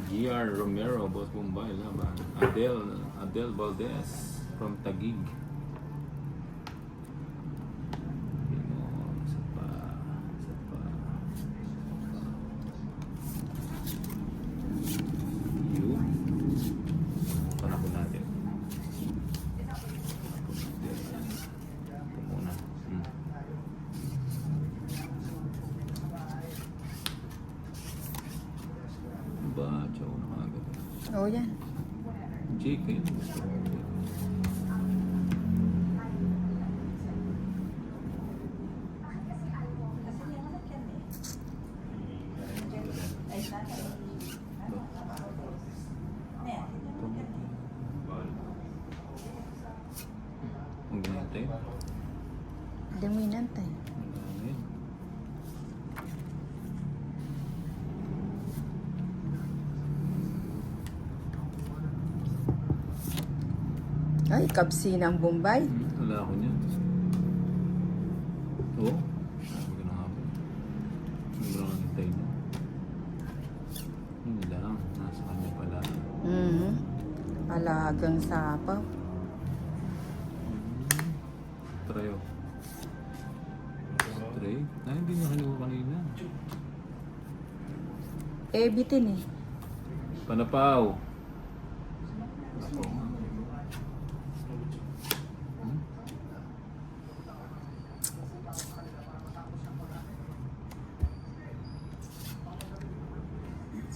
GR Romero, Boss Mumbai, laban. Adel Valdez from Taguig. Isa pa. Yun. Panakon natin. Ito muna. Ba, chow na agad. Oo yan. Chicken. Huwag natin. Dominant eh. Madami. Ay, kabsi ng Bombay. Wala ako niyan. Oo. Sabi ko na nga po. Sobrang nantay niya. Yun lang. Nasa kanya pala. Alagang sapaw. Try oh. Try? Ay, hindi niya kinuha kanina. Bitin eh. Panapaw.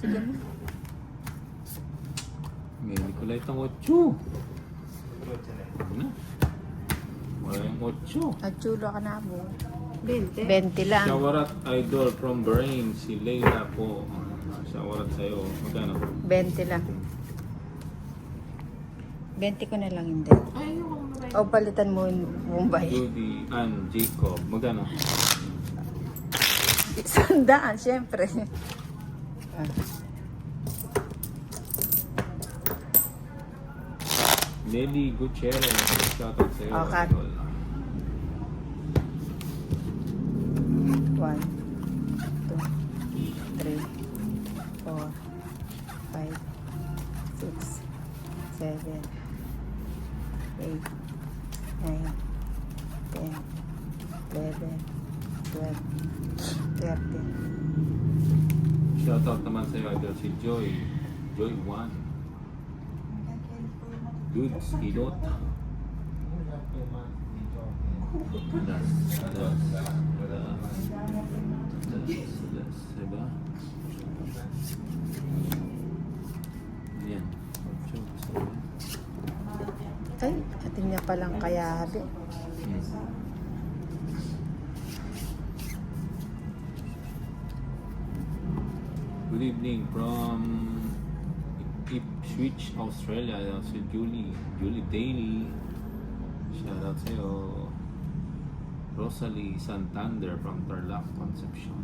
Sige mo. May Nicolite ang 8. Ano? Wala yung 8. At chulo ka na po. 20 lang. Shawarat Idol from Bahrain. Si Leila po. Shawarat sa'yo. Magkano? 20 lang. 20 ko na lang hindi. O palitan mo yung Bombay. Judy Ann Jacob. Magkano? 100, syempre. Nelly Gutierrez. Shoutout sa'yo. Okay. Idol. 1, 2, 3, 4, 5, 6, 7, 8, 9, 10, 11, 12, 13. Shoutout naman sa'yo, Idol. Si Joy. Joy 1. Dudes, Ilot. Diba? Yan. Ay, ating niya palang kayabi. Good evening from Ipswich, Australia. Si Julie Daly. Shout out sa'yo. Rosalie Santander from Tarlac, Concepcion.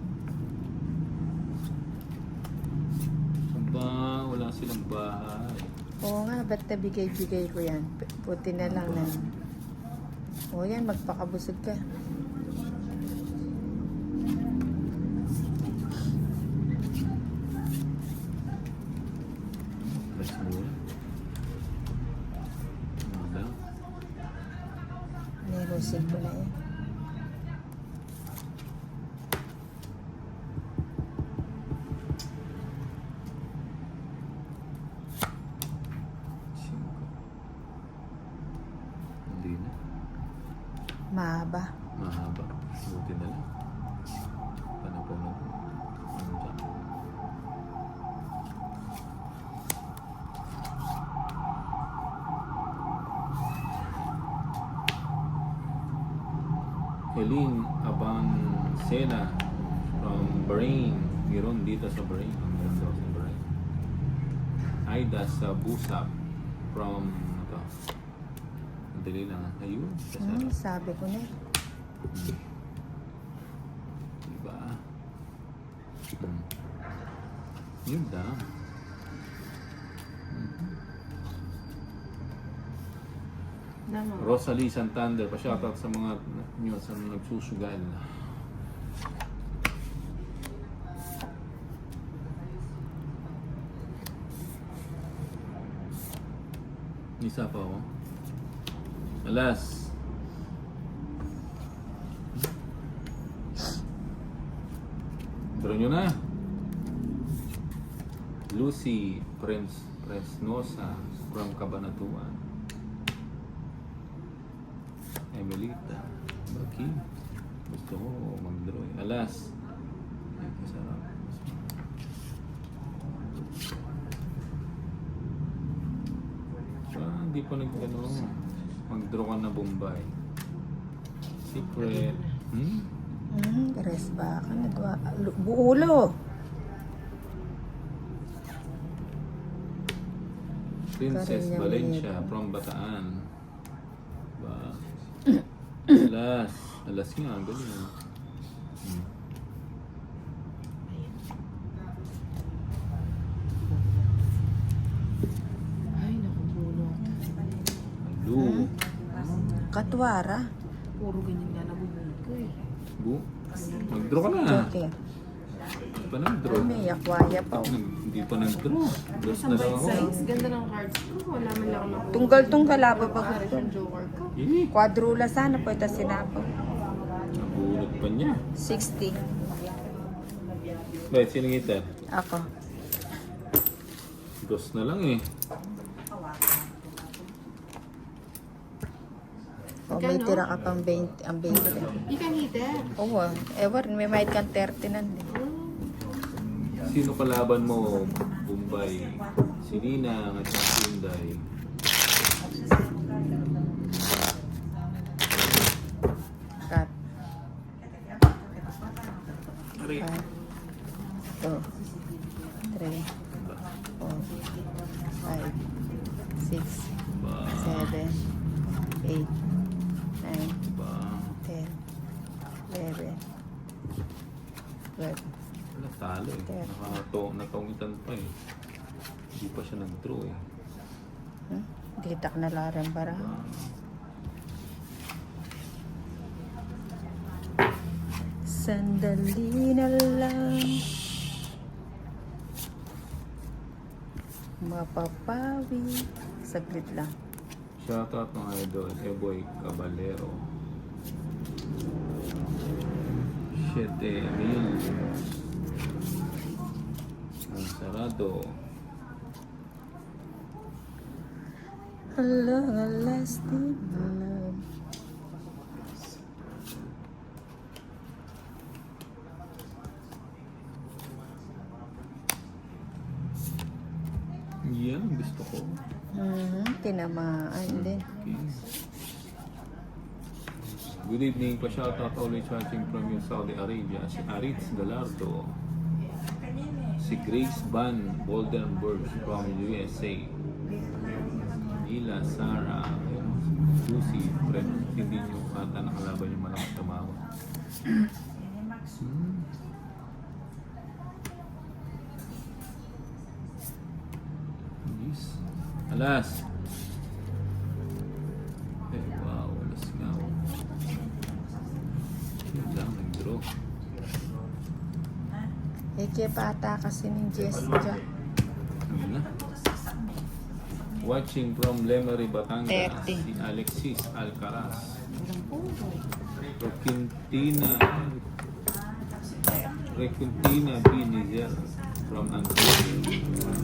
Aba, wala silang bahay. Oo nga, ba't nabigay-bigay ko yan? Puti na lang na. Oo yan, magpakabusog ka. Let's move. Ano? Nirusin ko na yan. Hindi na. Mahaba. Mahaba. Buti na lang. Panapon na. Ano dyan? Helene Abancena from Bahrain. Meron dito sa Bahrain. Meron daw sa Bahrain. Aida Sabusap from ito. Madali lang. Ayun. Kasarap. Sabi ko na. Diba? Yun lang. Rosalie Santander, pa-shoutout sa mga nyo sa nagsusugal. Isa pa ako. Alas. Draw nyo na. Lucy Fresnosa from Cabanatuan. Emelita. Baki. Gusto ko mag-draw eh. Alas. Ay, masarap. Hindi pa nag-ano. Mag-draw ka na Bombay. Secret. Res ba? Buulo. Princess Karinya Valencia Nieto. from Bataan. Ba. Alas. Alas nga. Ganyan. Ay, naku, bunot. Lu. Katwara. Puro ganyan nga nabubulot ko eh. Bu. Mag-draw ka na. Joker. Hindi pa nag-draw. May akwaya pa. Hindi pa nag-draw. Dos Sa na lang bite ako. size, ganda ng cards ko. Wala man lang ako nakuha. Tunggal-tunggal aba pa Para gusto. siyang joker ko. Quadrula sana po ito sinapag. Nabunod pa niya. 60. Bakit siningita? Ako. Dos na lang eh. O may Magkano? tira ka pang 20. Ang 20. You can eat it. Oo. Ewan, may mahit kang 30 nandun. Sino kalaban mo? Bombay. Si Ninang at si Inday. Cut. Ari. 5, 2, 3, 4, 5, 6, Ba. 7, 8, 9, Ba. 10, 11, 12. Wala, talo eh. Natongitan pa eh. Hindi pa siya nag-draw eh. Ditak na laren para. Sandali na lang mapapawi. Saglit lang. Shoutout mga idol. Eboy Caballero. 7,000. Ang sarado. Long lasting love. Yan, gusto ko. Tinamaan din. Okay. Good evening pa shoutout always watching from you Saudi Arabia. Si Aritz Galardo. Si Grace Van Boldenberg from USA. Mila, Sarah, Lucy, Fred, hindi nyo kata nakalaban yung malakas tumawa. Yes. Alas. Eh, wow, alas nga. Yun lang, nag-draw. Ike pata kasi ng Jess dyan. Yun na. Watching from Lemery, Batangas, 30. si Alexis Alcaraz. Walang puro. Requintina Binizer from Antonio.